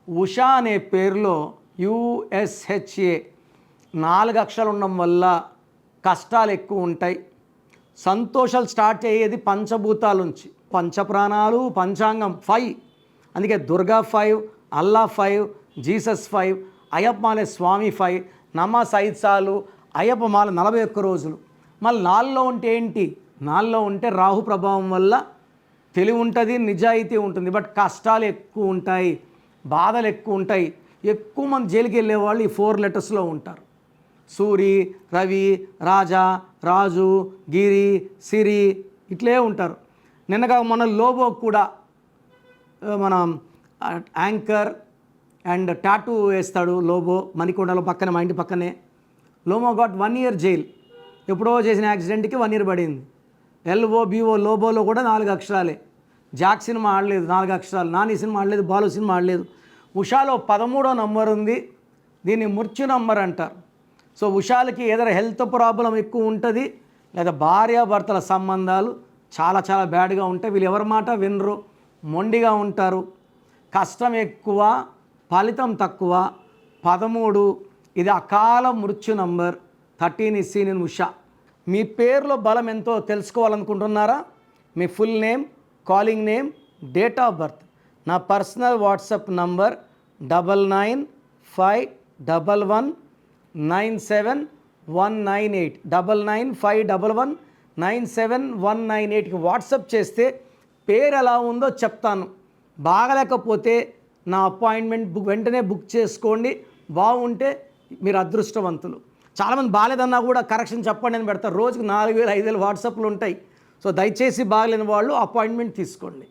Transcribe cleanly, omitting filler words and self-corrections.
ఉషా అనే పేరులో USHA 4 అక్షరాలు ఉండడం వల్ల కష్టాలు ఎక్కువ ఉంటాయి. సంతోషాలు స్టార్ట్ అయ్యేది పంచభూతాల నుంచి. పంచప్రాణాలు, పంచాంగం 5. అందుకే దుర్గా 5, అల్లా 5, జీసస్ 5, అయ్యప్ప మాలే స్వామి 5, నమాజ్ 5 సార్లు, అయ్యప్ప మాల 41 రోజులు. మళ్ళీ 4లో ఉంటే ఏంటి? 4లో ఉంటే రాహు ప్రభావం వల్ల తెలివి ఉంటుంది, నిజాయితీ ఉంటుంది. బట్ కష్టాలు ఎక్కువ ఉంటాయి, బాధలు ఎక్కువ ఉంటాయి. ఎక్కువ మంది జైలుకి వెళ్ళే వాళ్ళు ఈ 4 లెటర్స్లో ఉంటారు. సూరి, రవి, రాజా, రాజు, గిరి, సిరి ఇట్లే ఉంటారు. నిన్నగా మన లోబో కూడా మన యాంకర్ అండ్ టాటూ వేస్తాడు లోబో, మణికొండలో పక్కనే, మా ఇంటి పక్కనే. Lobo got 1 year jail. ఎప్పుడో చేసిన యాక్సిడెంట్కి 1 year పడింది. LOBO లోబోలో కూడా 4 అక్షరాలే. జాక్ సినిమా ఆడలేదు 4 అక్షరాలు, నాని సినిమా ఆడలేదు, బాలు సినిమా ఆడలేదు. ఉషాలో 13వ నంబర్ ఉంది. దీన్ని మృత్యు నంబర్ అంటారు. సో ఉషాలకి ఏదైనా హెల్త్ ప్రాబ్లం ఎక్కువ ఉంటుంది, లేదా భార్యాభర్తల సంబంధాలు చాలా చాలా బ్యాడ్గా ఉంటాయి. వీళ్ళు ఎవరి మాట వినరు, మొండిగా ఉంటారు, కష్టం ఎక్కువ, ఫలితం తక్కువ. 13 ఇది అకాల మృత్యు number. 13 is seen in Usha. మీ పేరులో బలం ఎంతో తెలుసుకోవాలనుకుంటున్నారా? మీ full name, calling name, date of birth. నా పర్సనల్ వాట్సాప్ నంబర్ 9951197198 9951197198కి వాట్సాప్ చేస్తే పేరు ఎలా ఉందో చెప్తాను. బాగలేకపోతే నా అపాయింట్మెంట్ వెంటనే బుక్ చేసుకోండి. బాగుంటే మీరు అదృష్టవంతులు. చాలామంది బాగాలేదన్నా కూడా కరెక్షన్ చెప్పండి అని పెడతారు. రోజుకు 4000 5000 వాట్సాప్లు ఉంటాయి. సో దయచేసి బాగలేని వాళ్ళు అపాయింట్మెంట్ తీసుకోండి.